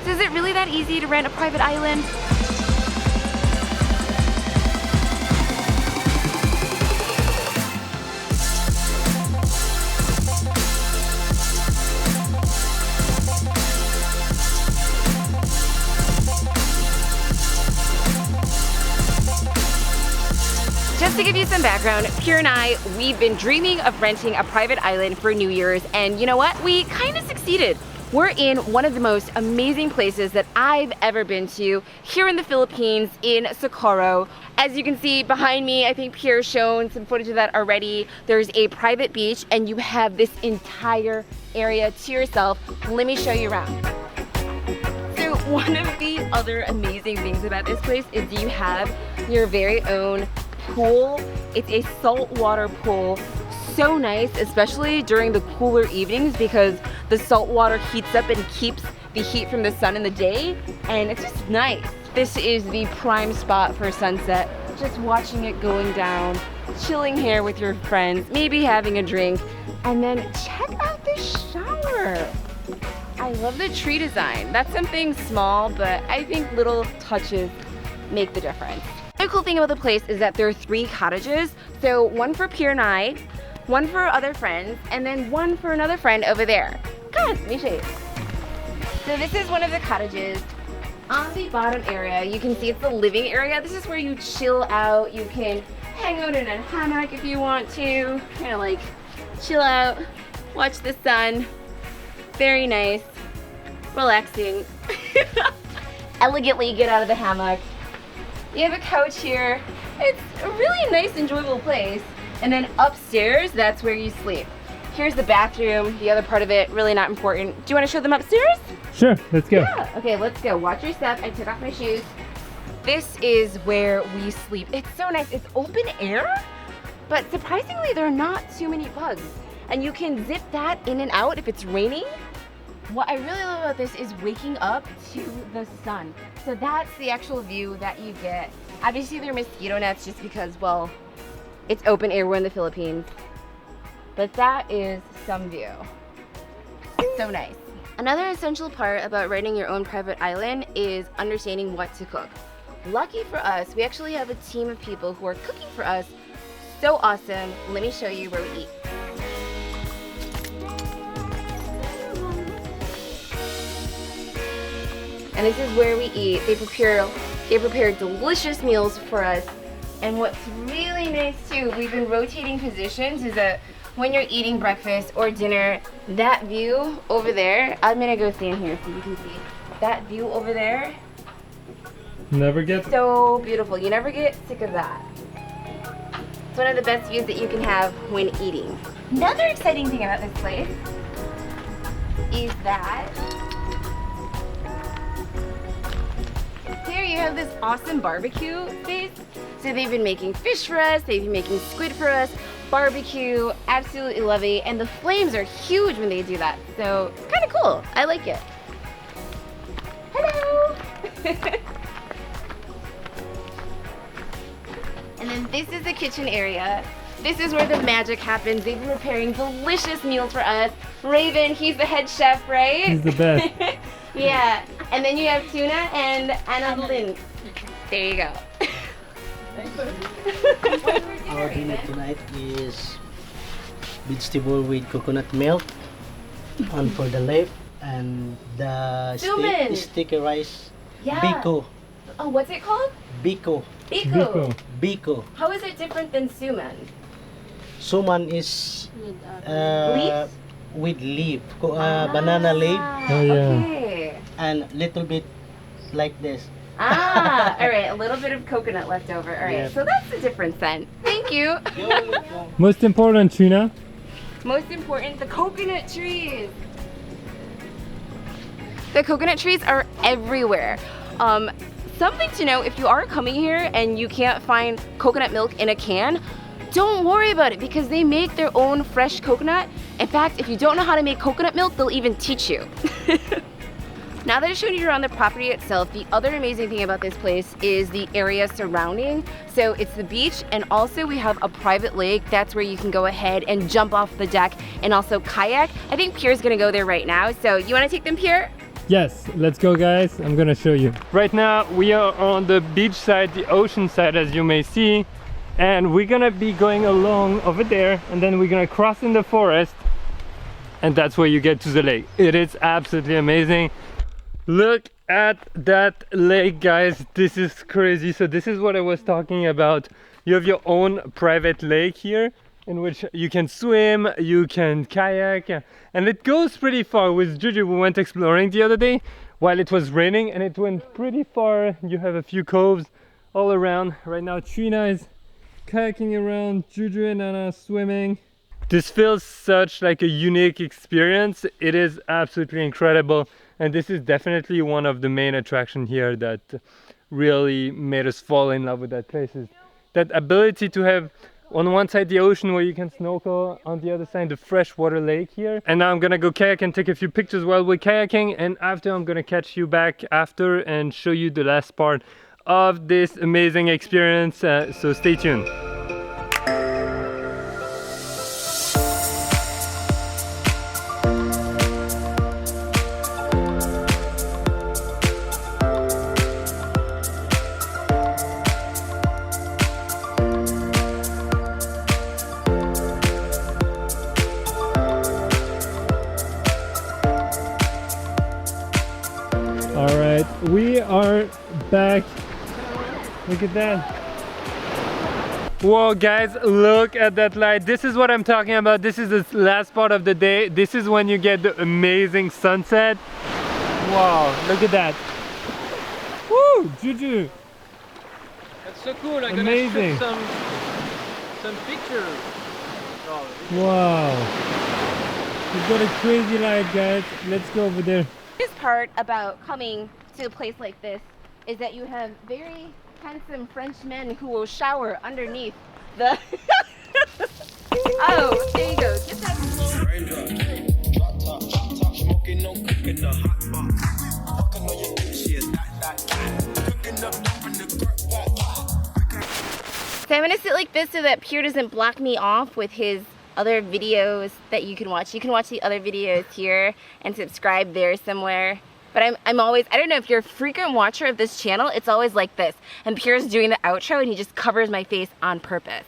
So is it really that easy to rent a private island? Just to give you some background, Pierre and I, we've been dreaming of renting a private island for New Year's, and you know what? We kind of succeeded. We're in one of the most amazing places that I've ever been to here in the Philippines, in Siragao. As you can see behind me, I think Pierre's shown some footage of that already. There's a private beach and you have this entire area to yourself. Let me show you around. So one of the other amazing things about this place is you have your very own pool. It's a saltwater pool. So nice, especially during the cooler evenings because the salt water heats up and keeps the heat from the sun in the day, and it's just nice. This is the prime spot for sunset. Just watching it going down, chilling here with your friends, maybe having a drink, and then check out this shower. I love the tree design. That's something small, but I think little touches make the difference. The cool thing about the place is that there are 3 cottages. So one for Pierre and I, one for other friends, and then one for another friend over there. Come on, let me show you. So this is one of the cottages. On the bottom area, you can see it's the living area. This is where you chill out. You can hang out in a hammock if you want to. Kind of like chill out, watch the sun. Very nice, relaxing. Elegantly get out of the hammock. You have a couch here. It's a really nice, enjoyable place. And then upstairs, that's where you sleep. Here's the bathroom, the other part of it, really not important. Do you want to show them upstairs? Sure, let's go. Yeah, okay, let's go. Watch your step. I took off my shoes. This is where we sleep. It's so nice. It's open air, but surprisingly, there are not too many bugs. And you can zip that in and out if it's raining. What I really love about this is waking up to the sun. So that's the actual view that you get. Obviously there are mosquito nets just because, well, it's open air, we're in the Philippines. But that is some view. It's so nice. Another essential part about renting your own private island is understanding what to cook. Lucky for us, we actually have a team of people who are cooking for us. So awesome. Let me show you where we eat. And this is where we eat. They prepare delicious meals for us. And what's really nice too, we've been rotating positions, is that when you're eating breakfast or dinner, that view over there, I'm gonna go stand here so you can see. That view over there, Never get so beautiful. You never get sick of that. It's one of the best views that you can have when eating. Another exciting thing about this place is that here you have this awesome barbecue space. So they've been making fish for us, they've been making squid for us, barbecue, absolutely love it. And the flames are huge when they do that. So it's kind of cool. I like it. Hello! And then this is the kitchen area. This is where the magic happens. They've been preparing delicious meals for us. Raven, he's the head chef, right? He's the best. Yeah. And then you have Tuna and Anna Lynn. There you go. Our dinner tonight is vegetable with coconut milk, and for the left, and the Suman. sticky rice. Yeah. Biko. Oh, what's it called? Biko. Biko. Biko. How is it different than suman? Suman is Leaves? with leaf, banana leaf, Oh, yeah. Okay. and little bit like this. Ah, all right. A little bit of coconut left over. All right. Yeah. So that's the difference then. Thank you. Most important, Tuna. Most important, the coconut trees. The coconut trees are everywhere. Something to know, if you are coming here and you can't find coconut milk in a can, don't worry about it because they make their own fresh coconut. In fact, if you don't know how to make coconut milk, they'll even teach you. Now that I've shown you around the property itself, the other amazing thing about this place is the area surrounding. So it's the beach, and also we have a private lake. That's where you can go ahead and jump off the deck and also kayak. I think Pierre's gonna go there right now. So you wanna take them, Pierre? Yes, let's go guys, I'm gonna show you. Right now we are on the beach side, the ocean side, as you may see, and we're gonna be going along over there, and then we're gonna cross in the forest, and that's where you get to the lake. It is absolutely amazing. Look at that lake, guys. This is crazy. So this is what I was talking about. You have your own private lake here in which you can swim, you can kayak, and it goes pretty far. With Juju, we went exploring the other day while it was raining, and it went pretty far. You have a few coves all around. Right now Trina is kayaking around, Juju and Anna swimming. This feels such like a unique experience. It is absolutely incredible, and this is definitely one of the main attractions here that really made us fall in love with that place. Is that ability to have on one side the ocean where you can snorkel, on the other side the freshwater lake here. And now I'm gonna go kayak and take a few pictures while we're kayaking, and after I'm gonna catch you back after and show you the last part of this amazing experience. So stay tuned. Alright, we are back. Look at that. Whoa guys, look at that light. This is what I'm talking about. This is the last part of the day. This is when you get the amazing sunset. Wow, look at that. Woo, Juju. That's so cool. I'm Amazing. gonna shoot some pictures. Wow. We've got a crazy light, guys. Let's go over there. This part about coming to a place like this is that you have very handsome French men who will shower underneath the oh, there you go. Get that. So I'm gonna sit like this so that Pierre doesn't block me off with his other videos that you can watch. You can watch the other videos here and subscribe there somewhere. But I'm always, I don't know if you're a frequent watcher of this channel, it's always like this. And Pierre's doing the outro and he just covers my face on purpose.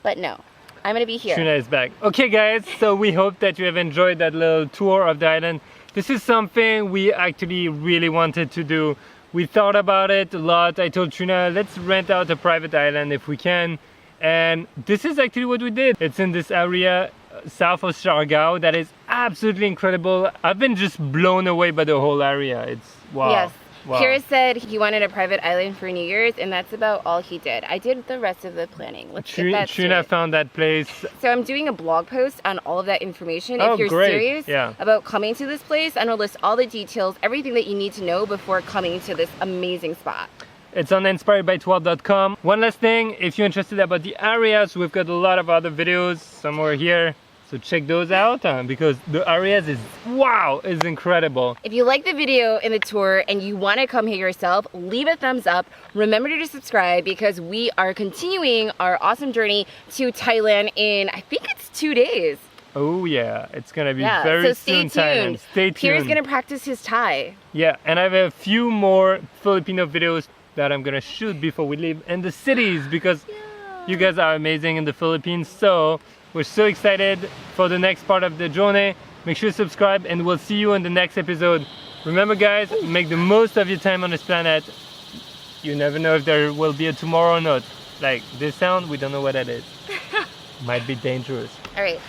But no, I'm gonna be here. Trina is back. Okay guys, so we hope that you have enjoyed that little tour of the island. This is something we actually really wanted to do. We thought about it a lot. I told Trina, let's rent out a private island if we can. And this is actually what we did. It's in this area south of Siragao that is absolutely incredible. I've been just blown away by the whole area. It's wow. Yes. Wow. Pierre said he wanted a private island for New Year's, and that's about all he did. I did the rest of the planning. Let's get that Trina straight. found that place. So I'm doing a blog post on all of that information. Oh, if you're great. serious Yeah. about coming to this place, I'm gonna list all the details, everything that you need to know before coming to this amazing spot. It's on inspiredby12.com. One last thing, if you're interested about the areas, we've got a lot of other videos somewhere here. So check those out because the areas is, wow, is incredible. If you like the video and the tour and you want to come here yourself, leave a thumbs up. Remember to subscribe because we are continuing our awesome journey to Thailand in, I think it's 2 days. Oh yeah, it's gonna be Yeah, very so stay soon Thailand. tuned. Stay tuned. Pierre's gonna practice his Thai. Yeah, and I have a few more Filipino videos that I'm gonna shoot before we leave in the cities because you guys are amazing in the Philippines. So we're so excited for the next part of the journey. Make sure to subscribe and we'll see you in the next episode. Remember guys, make the most of your time on this planet. You never know if there will be a tomorrow or not. Like this sound, we don't know what that is. Might be dangerous. All right.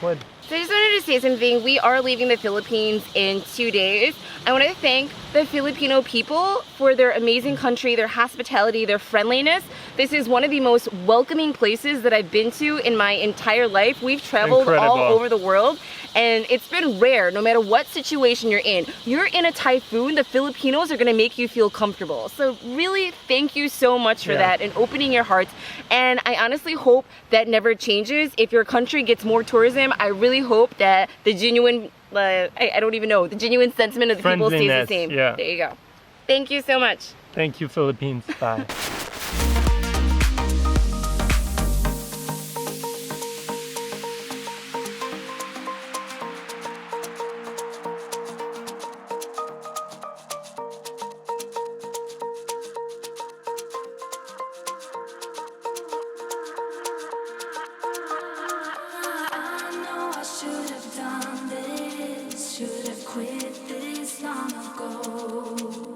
What? So I just wanted to say something. We are leaving the Philippines in 2 days. I want to thank the Filipino people for their amazing country, their hospitality, their friendliness. This is one of the most welcoming places that I've been to in my entire life. We've traveled all over the world and it's been rare, no matter what situation you're in. You're in a typhoon, the Filipinos are gonna make you feel comfortable. So really thank you so much for that and opening your hearts. And I honestly hope that never changes. If your country gets more tourism, I really hope that the genuine, I don't even know, the genuine sentiment of the people stays the same. Yeah. There you go. Thank you so much. Thank you, Philippines. Bye. done this, should have quit this long ago.